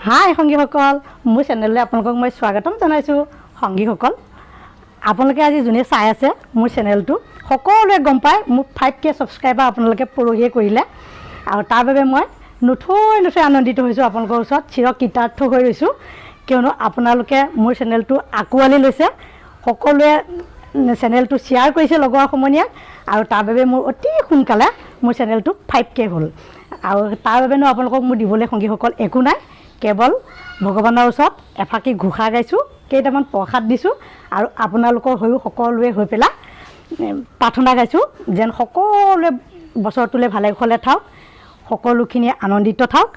হাই সংগীসকল, মোৰ চেনেললৈ আপোনালোকক মই স্বাগতম জনাইছোঁ। সংগীসকল, আপোনালোকে আজি যোনে চাই আছে মোৰ চেনেলটো, সকলোৱে গম পায় মোক 5K ছাবস্ক্ৰাইবাৰ আপোনালোকে পৰহিয়ে কৰিলে, আৰু তাৰ বাবে মই নথৈ আনন্দিত হৈছোঁ। আপোনালোকৰ ওচৰত চিৰকৃতাৰ্থ হৈ ৰৈছোঁ, কিয়নো আপোনালোকে মোৰ চেনেলটো আঁকোৱালি লৈছে, সকলোৱে চেনেলটো শ্বেয়াৰ কৰিছে লগৰ সমনীয়াক, আৰু তাৰ বাবে মোৰ অতি সোনকালে মোৰ চেনেলটো 5K হ'ল। আৰু তাৰ বাবেনো আপোনালোকক মোৰ দিবলৈ সংগীসকল একো নাই, কেৱল ভগৱানৰ ওচৰত এফাকি ঘোষা গাইছোঁ, কেইটামান প্ৰসাদ দিছোঁ, আৰু আপোনালোকৰ হৈও সকলোৱে হৈ পেলাই প্ৰাৰ্থনা গাইছোঁ যেন সকলোৱে বছৰটোলৈ ভালে কুশলে থাকক, সকলোখিনি আনন্দিত থাকক,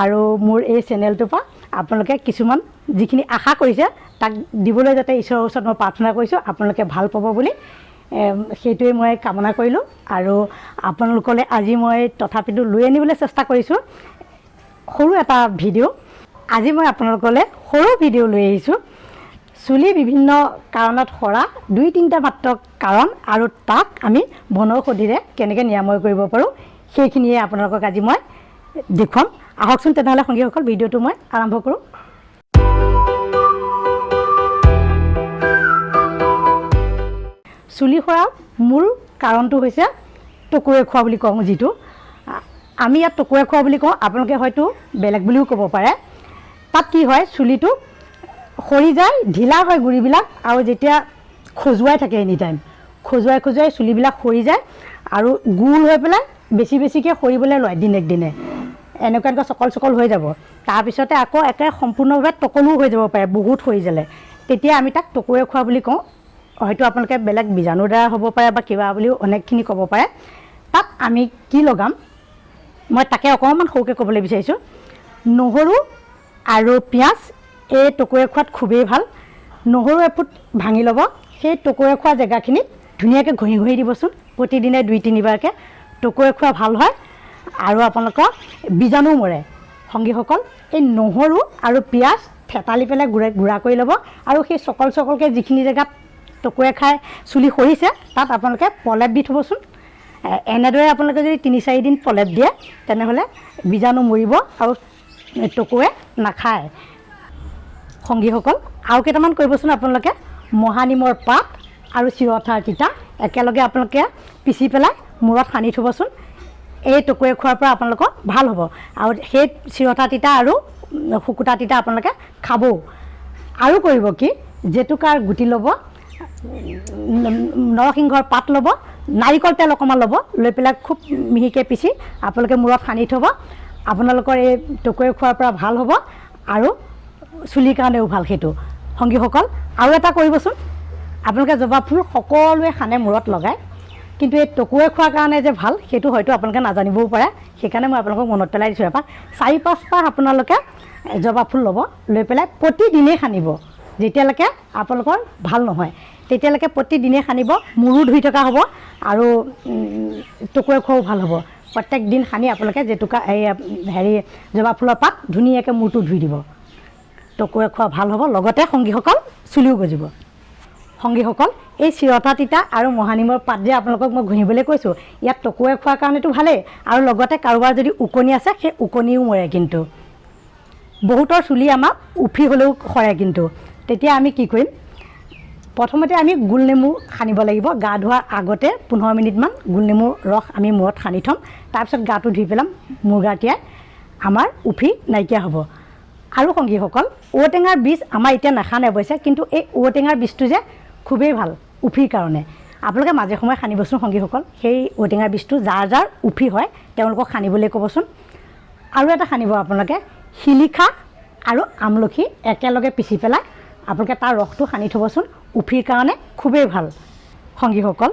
আৰু মোৰ এই চেনেলটোৰ পৰা আপোনালোকে কিছুমান যিখিনি আশা কৰিছে তাক দিবলৈ যাতে ঈশ্বৰৰ ওচৰত মই প্ৰাৰ্থনা কৰিছোঁ, আপোনালোকে ভাল পাব বুলি সেইটোৱে মই কামনা কৰিলোঁ। আৰু আপোনালোকলৈ আজি মই তথাপিতো লৈ আনিবলৈ চেষ্টা কৰিছোঁ সৰু এটা ভিডিঅ'। আজি মই আপোনালোকলৈ সৰু ভিডিঅ' লৈ আহিছোঁ, চুলি বিভিন্ন কাৰণত সৰা 2-3টা মাত্ৰ কাৰণ, আৰু তাক আমি বনৌষধিৰে কেনেকৈ নিৰাময় কৰিব পাৰোঁ সেইখিনিয়ে আপোনালোকক আজি মই দেখুৱাম। আহকচোন তেনেহ'লে সংগীসকল, ভিডিঅ'টো মই আৰম্ভ কৰোঁ। চুলি সৰাৰ মূল কাৰণটো হৈছে টকুৰে খোৱা বুলি কওঁ, যিটো আমি ইয়াত টকুৰে খোৱা বুলি কওঁ, আপোনালোকে হয়তো বেলেগ বুলিও ক'ব পাৰে। তাত কি হয়, চুলিটো সৰি যায়, ঢিলা হয় গুৰিবিলাক, আৰু যেতিয়া খজুৱাই থাকে এনি টাইম, খজুৱাই চুলিবিলাক সৰি যায় আৰু গোল হৈ পেলাই বেছিকৈ সৰিবলৈ লয় দিনক দিনে, এনেকুৱা চকল হৈ যাব। তাৰপিছতে আকৌ একে সম্পূৰ্ণভাৱে টকলো হৈ যাব পাৰে বহুত সৰি যালে, তেতিয়া আমি তাক টকুৰে খোৱা বুলি কওঁ। হয়তো আপোনালোকে বেলেগ বীজাণুৰ দ্বাৰা হ'ব পাৰে বা কিবা বুলিও অনেকখিনি ক'ব পাৰে। তাত আমি কি লগাম মই তাকে অকণমান সৰুকৈ ক'বলৈ বিচাৰিছোঁ। নহৰু আৰু পিঁয়াজ এই টকুৰে খোৱাত খুবেই ভাল। নহৰু এফুট ভাঙি ল'ব, সেই টকুৰে খোৱা জেগাখিনিত ধুনীয়াকৈ ঘঁহি দিবচোন, প্ৰতিদিনে 2-3বাৰকৈ। টকুৰে খোৱা ভাল হয় আৰু আপোনালোকৰ বীজাণু মৰে। সংগীসকল, এই নহৰু আৰু পিঁয়াজ থেতালি পেলাই গুড়া কৰি ল'ব, আৰু সেই চকলকৈ যিখিনি জেগাত টকুৰে খাই চুলি সৰিছে তাত আপোনালোকে প্ৰলেপ দি থ'বচোন। এনেদৰে আপোনালোকে যদি 3-4 দিন প্ৰলেপ দিয়ে তেনেহ'লে বীজাণু মৰিব আৰু টকুৰে নাখায়। সংগীসকল, আৰু কেইটামান কৰিবচোন আপোনালোকে। মহানিমৰ পাত আৰু চিৰঠাৰ তিতা একেলগে আপোনালোকে পিচি পেলাই মূৰত সানি থ'বচোন, এই টকুৰে খোৱাৰ পৰা আপোনালোকৰ ভাল হ'ব। আৰু সেই চিৰঠা তিতা আৰু শুকুতা তিতা আপোনালোকে খাবও। আৰু কৰিব কি, জেতুকাৰ গুটি ল'ব, নৰসিংহৰ পাত ল'ব, নাৰিকল তেল অকণমান ল'ব, লৈ পেলাই খুব মিহিকৈ পিচি আপোনালোকে মূৰত সানি থ'ব। আপোনালোকৰ এই টকুৰে খোৱাৰ পৰা ভাল হ'ব, আৰু চুলিৰ কাৰণেও ভাল সেইটো। সংগীসকল, আৰু এটা কৰিবচোন, আপোনালোকে জবা ফুল সকলোৱে সানে মূৰত লগায়, কিন্তু এই টকুৰে খোৱাৰ কাৰণে যে ভাল সেইটো হয়তো আপোনালোকে নাজানিবও পাৰে, সেইকাৰণে মই আপোনালোকক মনত পেলাই দিছোঁ। এপাক 4-5 পাহ আপোনালোকে জবা ফুল ল'ব, লৈ পেলাই প্ৰতিদিনেই সানিব। যেতিয়ালৈকে আপোনালোকৰ ভাল নহয় তেতিয়ালৈকে প্ৰতিদিনেই সানিব, মূৰো ধুই থকা হ'ব আৰু টকুৰে খোৱাও ভাল হ'ব। প্ৰত্যেক দিন সানি আপোনালোকে জেতুকা জবা ফুলৰ পাত ধুনীয়াকৈ মূৰটো ধুই দিব, টকুৰে খোৱা ভাল হ'ব। লগতে সংগীসকল, চুলিও গজিব। সংগীসকল, এই চিৰঠা তিতা আৰু মহানিমৰ পাত যে আপোনালোকক মই ঘঁহিবলৈ কৈছোঁ, ইয়াত টকুৰে খোৱাৰ কাৰণেতো ভালেই, আৰু লগতে কাৰোবাৰ যদি ওকণি আছে সেই ওকণিও মৰে। কিন্তু বহুতৰ চুলি আমাৰ উফি হ'লেও সৰে, কিন্তু তেতিয়া আমি কি কৰিম, প্ৰথমতে আমি গোলনেমু সানিব লাগিব। গা ধোৱাৰ আগতে 15 মিনিটমান গোলনেমুৰ ৰস আমি মূৰত সানি থ'ম, তাৰপিছত গাটো ধুই পেলাম, মূৰ গা তিয়াই আমাৰ উফি নাইকিয়া হ'ব। আৰু সংগীসকল, ঔটেঙাৰ বীজ আমাৰ এতিয়া নাখানে অৱশ্যে, কিন্তু এই ঔটেঙাৰ বীজটো যে খুবেই ভাল উফিৰ কাৰণে, আপোনালোকে মাজে সময়ে সানিবচোন। সংগীসকল, সেই ঔটেঙাৰ বীজটো যাৰ উফি হয় তেওঁলোকক সানিবলৈ ক'বচোন। আৰু এটা সানিব আপোনালোকে, শিলিখা আৰু আমলখি একেলগে পিচি পেলাই আপোনালোকে তাৰ ৰসটো সানি থ'বচোন, উফিৰ কাৰণে খুবেই ভাল। সংগীসকল,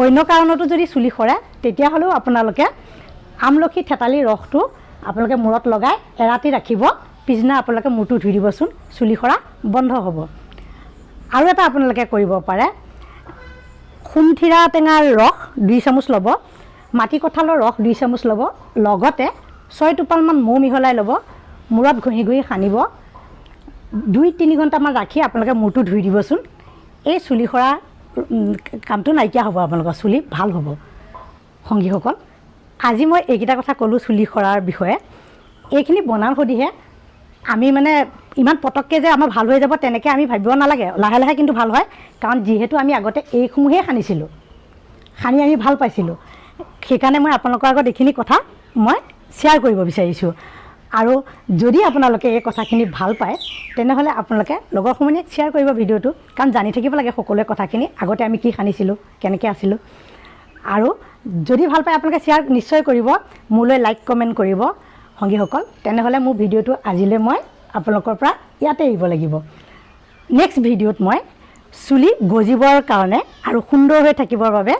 অন্য কাৰণতো যদি চুলি সৰে তেতিয়াহ'লেও আপোনালোকে আমলখি থেতালি ৰসটো আপোনালোকে মূৰত লগাই এৰাতি ৰাখিব, পিছদিনা আপোনালোকে মূৰটো ধুই দিবচোন, চুলি সৰা বন্ধ হ'ব। আৰু এটা আপোনালোকে কৰিব পাৰে, সুমথিৰা টেঙাৰ ৰস 2 চামুচ ল'ব, মাটি কঁঠালৰ ৰস 2 চামুচ ল'ব, লগতে 6 টোপালমান মৌ মিহলাই ল'ব, মূৰত ঘঁহি সানিব, 2-3 ঘণ্টামান ৰাখি আপোনালোকে মূৰটো ধুই দিবচোন। এই চুলি সৰা কামটো নাইকিয়া হ'ব, আপোনালোকৰ চুলি ভাল হ'ব। সংগীসকল, আজি মই এইকেইটা কথা ক'লোঁ চুলি সৰাৰ বিষয়ে। এইখিনি বনাম সুধিহে আমি মানে ইমান পটককৈ যে আমাৰ ভাল হৈ যাব তেনেকৈ আমি ভাবিব নালাগে, লাহে লাহে কিন্তু ভাল হয়। কাৰণ যিহেতু আমি আগতে এইসমূহেই সানিছিলোঁ, সানি আমি ভাল পাইছিলোঁ, সেইকাৰণে মই আপোনালোকৰ আগত এইখিনি কথা মই শ্বেয়াৰ কৰিব বিচাৰিছোঁ। আৰু যদি আপোনালোকে এই কথাখিনি ভাল পায় তেনেহ'লে আপোনালোকে লগৰ সমনীয়াক শ্বেয়াৰ কৰিব ভিডিঅ'টো, কাৰণ জানি থাকিব লাগে সকলোৱে কথাখিনি, আগতে আমি কি সানিছিলোঁ, কেনেকৈ আছিলোঁ। আৰু যদি ভাল পায় আপোনালোকে শ্বেয়াৰ নিশ্চয় কৰিব, মোলৈ লাইক কমেণ্ট কৰিব সংগীসকল। তেনেহ'লে মোৰ ভিডিঅ'টো আজিলৈ মই আপোনালোকৰ পৰা ইয়াতে এৰিব লাগিব। নেক্সট ভিডিঅ'ত মই চুলি গজিবৰ কাৰণে আৰু সুন্দৰ হৈ থাকিবৰ বাবে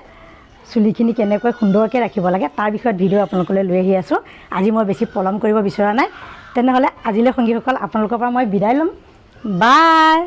চুলিখিনি কেনেকৈ সুন্দৰকৈ ৰাখিব লাগে তাৰ বিষয়ত ভিডিঅ' আপোনালোকলৈ লৈ আহি আছোঁ। আজি মই বেছি পলম কৰিব বিচৰা নাই। তেনেহ'লে আজিলৈ সংগীসকল আপোনালোকৰ পৰা মই বিদায় ল'ম। বাই।